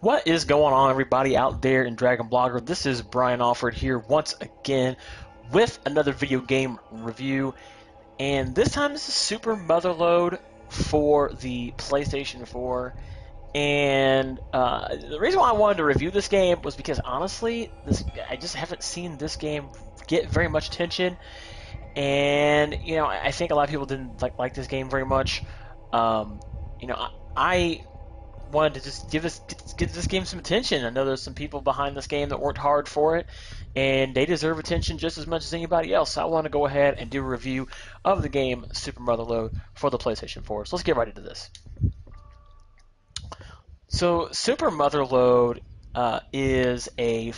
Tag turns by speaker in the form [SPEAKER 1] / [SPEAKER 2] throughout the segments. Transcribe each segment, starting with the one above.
[SPEAKER 1] What is going on, everybody out there in Dragon Blogger? This is Brian Alford here once again with another video game review, and this time this is Super Motherlode for the PlayStation 4. And the reason why I wanted to review this game was because honestly, I just haven't seen this game get very much attention, and I think a lot of people didn't like this game very much. Um, I wanted to just give this game some attention. I know there's some people behind this game that worked hard for it, and they deserve attention just as much as anybody else. So I want to go ahead and do a review of the game Super Motherlode for the PlayStation 4. So let's get right into this. So Super Motherlode is a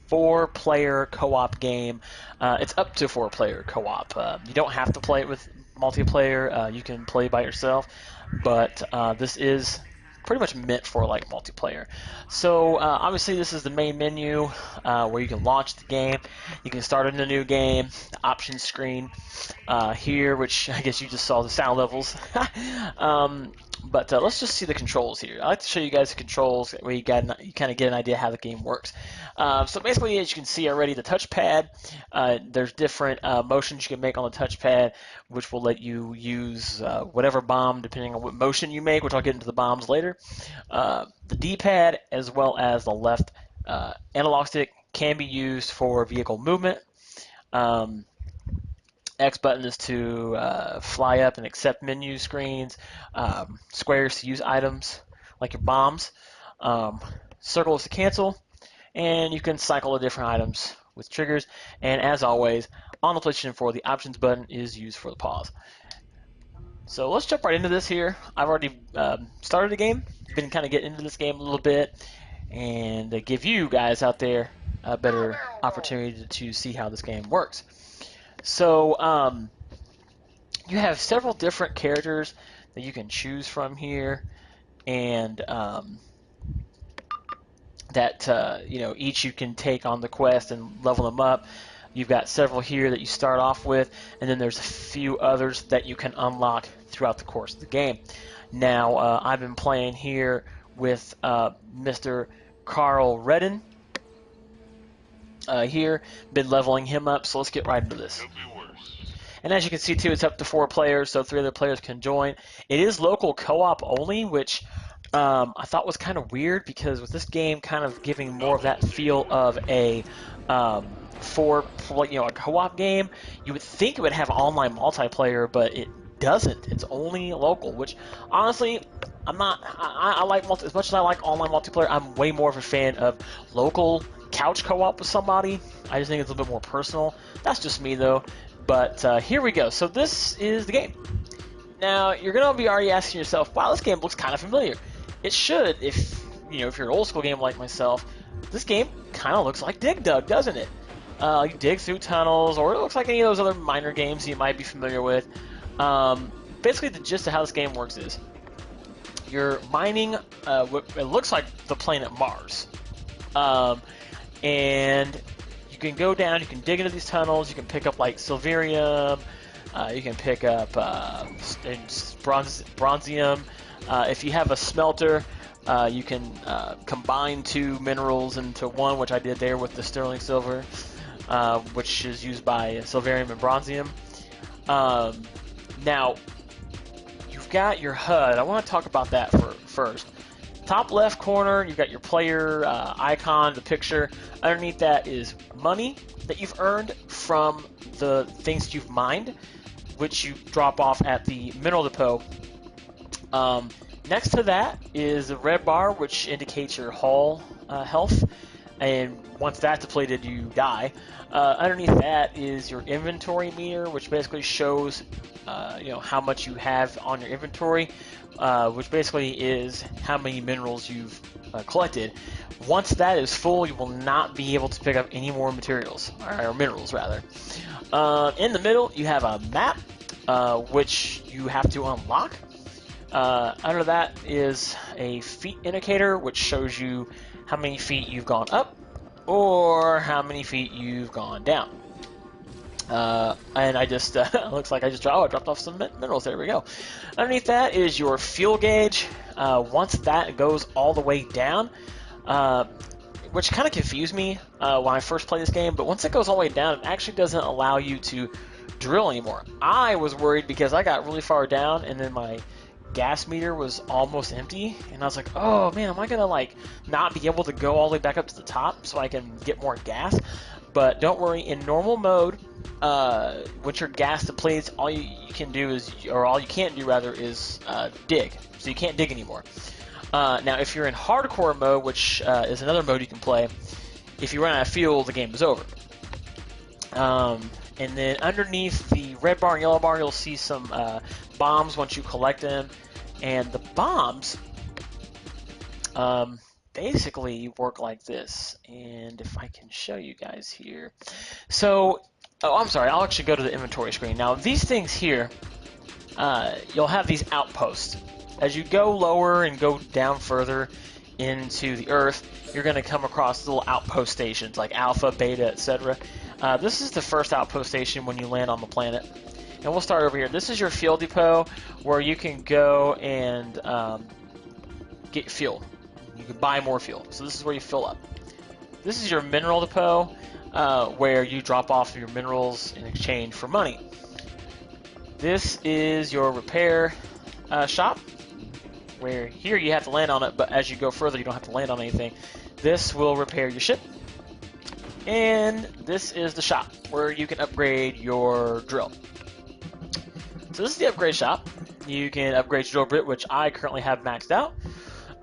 [SPEAKER 1] four-player co-op game. It's up to four-player co-op. You don't have to play it with multiplayer. You can play by yourself, but this is pretty much meant for like multiplayer. So obviously this is the main menu where you can launch the game. You can start a new game. The options screen here, which I guess you just saw the sound levels. But let's just see the controls here. I like to show you guys the controls where you kind of get an idea how the game works. So basically, as you can see already, the touchpad, there's different motions you can make on the touchpad, which will let you use whatever bomb depending on what motion you make, which I'll get into the bombs later. The D-pad as well as the left analog stick can be used for vehicle movement. X button is to fly up and accept menu screens. Squares to use items like your bombs. Circle is to cancel. And you can cycle the different items with triggers. And as always, on the PlayStation 4, the options button is used for the pause. So let's jump right into this here. I've already started the game. Been kind of getting into this game a little bit. And to give you guys out there a better opportunity to see how this game works. So you have several different characters that you can choose from here, and that each you can take on the quest and level them up. You've got several here that you start off with, and then there's a few others that you can unlock throughout the course of the game. Now I've been playing here with Mr. Carl Redden. Here, been leveling him up, so let's get right into this. And as you can see too, it's up to 4 players, so 3 other players can join. It is local co-op only, which I thought was kind of weird because with this game kind of giving more of that feel of a a co-op game, you would think it would have online multiplayer, but it doesn't. It's only local, which honestly, I like as much as I like online multiplayer, I'm way more of a fan of local couch co-op with somebody. I just think it's a little bit more personal. That's just me though. But here we go. So this is the game. Now you're gonna be already asking yourself, "Wow, this game looks kind of familiar." It should, if you're an old school game like myself. This game kind of looks like Dig Dug, doesn't it? You dig through tunnels, or it looks like any of those other minor games you might be familiar with. Basically, the gist of how this game works is you're mining what it looks like the planet Mars. And you can go down, you can dig into these tunnels, you can pick up like silverium, you can pick up bronzium. If you have a smelter, you can combine 2 minerals into one, which I did there with the sterling silver, which is used by silverium and bronzium. Now, you've got your HUD. I want to talk about that first. Top left corner, you've got your player icon, the picture. Underneath that is money that you've earned from the things you've mined, which you drop off at the mineral depot. Next to that is a red bar, which indicates your hull health, and once that's depleted, you die. Underneath that is your inventory meter, which basically shows how much you have on your inventory, which basically is how many minerals you've collected. Once that is full, you will not be able to pick up any more materials, or minerals rather. In the middle, you have a map, which you have to unlock. Under that is a feet indicator, which shows you how many feet you've gone up or how many feet you've gone down. And I just, looks like I dropped off some minerals. There we go. Underneath that is your fuel gauge. Once that goes all the way down, which kind of confused me when I first played this game. But once it goes all the way down, it actually doesn't allow you to drill anymore. I was worried because I got really far down, and then my gas meter was almost empty, and I was like, oh man, am I gonna like not be able to go all the way back up to the top so I can get more gas? But don't worry, in normal mode, once your gas depletes, all you can do is, or all you can't do rather, is dig. So you can't dig anymore. Now, if you're in hardcore mode, which is another mode you can play, if you run out of fuel, the game is over. And then underneath the red bar and yellow bar, you'll see some bombs once you collect them. And the bombs basically work like this. And if I can show you guys here. So, oh, I'm sorry, I'll actually go to the inventory screen. Now, these things here, you'll have these outposts. As you go lower and go down further into the earth, you're going to come across little outpost stations like Alpha, Beta, etc. This is the first outpost station when you land on the planet. And we'll start over here. This is your fuel depot where you can go and get fuel. You can buy more fuel. So this is where you fill up. This is your mineral depot where you drop off your minerals in exchange for money. This is your repair shop, where here you have to land on it, but as you go further, you don't have to land on anything. This will repair your ship. And this is the shop, where you can upgrade your drill. So this is the upgrade shop. You can upgrade your drill bit, which I currently have maxed out.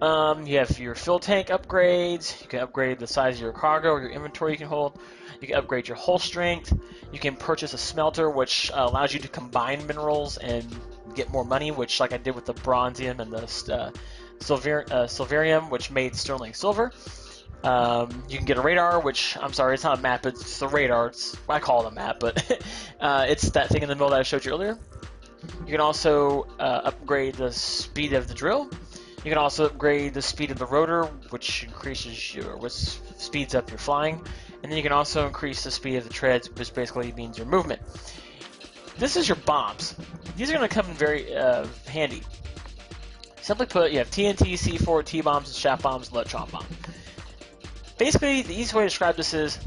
[SPEAKER 1] You have your fuel tank upgrades. You can upgrade the size of your cargo or your inventory you can hold. You can upgrade your hull strength. You can purchase a smelter, which allows you to combine minerals and get more money, which like I did with the bronzium and the silverium, which made sterling silver. You can get a radar, which, I'm sorry, it's not a map, it's the radar. I call it a map, but it's that thing in the middle that I showed you earlier. You can also upgrade the speed of the drill. You can also upgrade the speed of the rotor, which speeds up your flying. And then you can also increase the speed of the treads, which basically means your movement. This is your bombs. These are going to come in very handy. Simply put, you have TNT, C4, T-bombs, and shaft bombs, and electron bomb. Basically, the easiest way to describe this is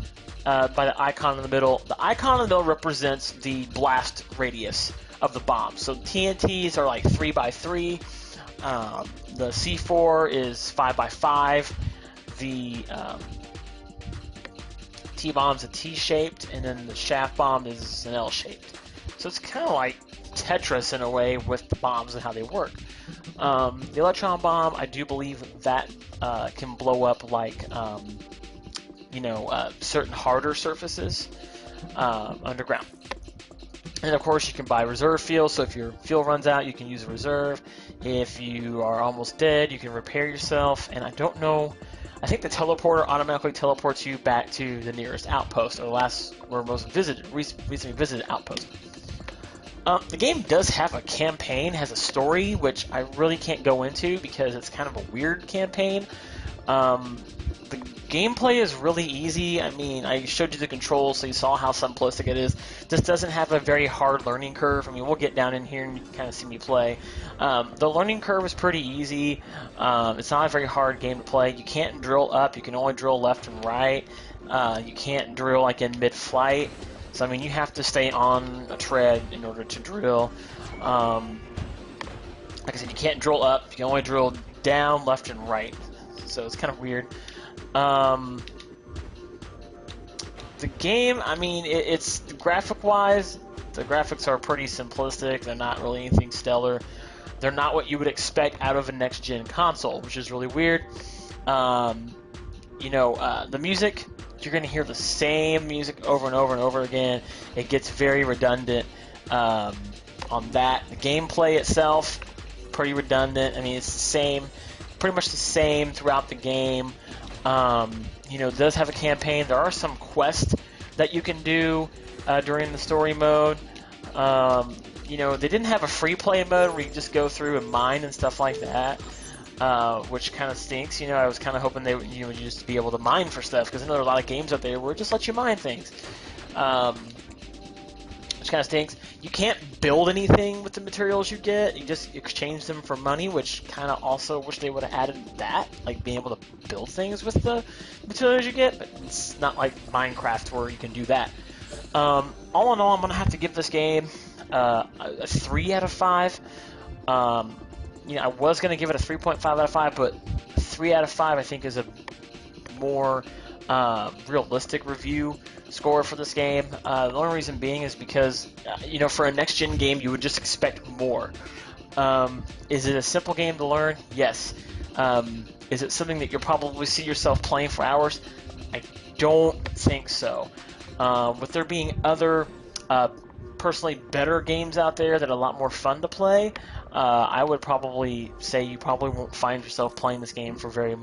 [SPEAKER 1] by the icon in the middle. The icon in the middle represents the blast radius of the bomb. So TNTs are like 3x3. The C4 is 5x5. The T-bomb's a T-shaped, and then the shaft bomb is an L-shaped. So it's kind of like Tetris in a way with the bombs and how they work. The electron bomb, I do believe that can blow up like, certain harder surfaces underground. And of course, you can buy reserve fuel, so if your fuel runs out, you can use a reserve. If you are almost dead, you can repair yourself. And I don't know, I think the teleporter automatically teleports you back to the nearest outpost, or recently visited outpost. The game does have a campaign, has a story, which I really can't go into because it's kind of a weird campaign. The gameplay is really easy. I mean, I showed you the controls, so you saw how simplistic it is. This doesn't have a very hard learning curve. I mean, we'll get down in here and you can kind of see me play. The learning curve is pretty easy. It's not a very hard game to play. You can't drill up. You can only drill left and right. You can't drill like in mid-flight. So, I mean, you have to stay on a tread in order to drill. Like I said, you can't drill up. You can only drill down, left, and right. So it's kind of weird. The game, I mean, it's graphic-wise, the graphics are pretty simplistic. They're not really anything stellar. They're not what you would expect out of a next-gen console, which is really weird. The music, you're going to hear the same music over and over and over again. It gets very redundant on that. The gameplay itself, pretty redundant. I mean, it's the same, pretty much the same throughout the game. It does have a campaign. There are some quests that you can do during the story mode. They didn't have a free play mode where you just go through and mine and stuff like that. Which kind of stinks. I was kind of hoping they would, just be able to mine for stuff, because I know there are a lot of games out there where it just lets you mine things. which kind of stinks. You can't build anything with the materials you get. You just exchange them for money, which kind of also wish they would have added that, like being able to build things with the materials you get. But it's not like Minecraft where you can do that. All in all, I'm gonna have to give this game a 3 out of 5. I was gonna give it a 3.5 out of 5, but 3 out of 5 I think is a more realistic review score for this game. The only reason being is because, for a next-gen game, you would just expect more. Is it a simple game to learn? Yes. Is it something that you'll probably see yourself playing for hours? I don't think so. With there being other, personally better games out there that are a lot more fun to play, I would probably say you probably won't find yourself playing this game for very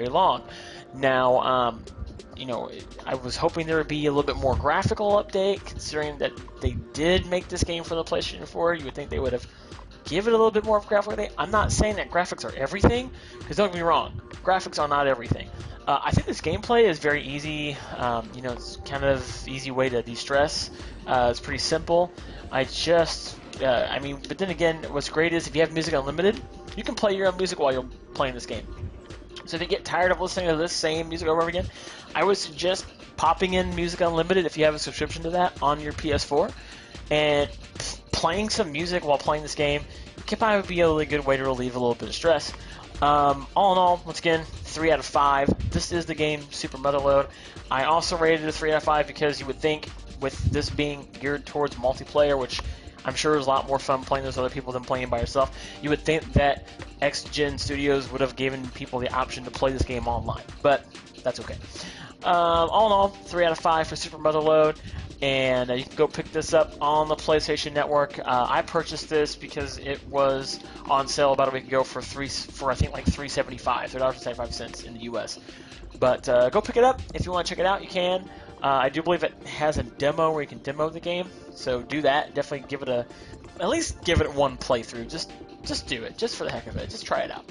[SPEAKER 1] long. Now, I was hoping there would be a little bit more graphical update, considering that they did make this game for the PlayStation 4. You would think they would have given it a little bit more of graphical update. I'm not saying that graphics are everything, because don't get me wrong, graphics are not everything. I think this gameplay is very easy. It's kind of easy way to de-stress. It's pretty simple. But then again, what's great is if you have Music Unlimited, you can play your own music while you're playing this game. So if you get tired of listening to this same music over and over again, I would suggest popping in Music Unlimited if you have a subscription to that on your PS4 and playing some music while playing this game. Can probably be a really good way to relieve a little bit of stress. All in all, once again, 3 out of 5. This is the game Super Motherlode. I also rated it a 3 out of 5 because you would think with this being geared towards multiplayer, which I'm sure is a lot more fun playing with other people than playing by yourself, you would think that X-Gen Studios would have given people the option to play this game online, but that's okay. All in all, 3 out of 5 for Super Motherlode, and you can go pick this up on the PlayStation Network. I purchased this because it was on sale about a week ago for I think like $3.75 in the US. But go pick it up if you want to check it out. You can. I do believe it has a demo where you can demo the game, so do that. Definitely at least give it one playthrough. Just do it, just for the heck of it. Just try it out.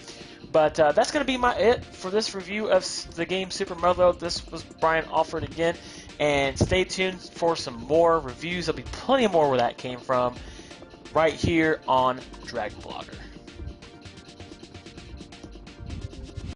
[SPEAKER 1] But that's going to be it for this review of the game Super Motherlode. This was Brian Alford again, and stay tuned for some more reviews. There'll be plenty more where that came from right here on Dragon Blogger.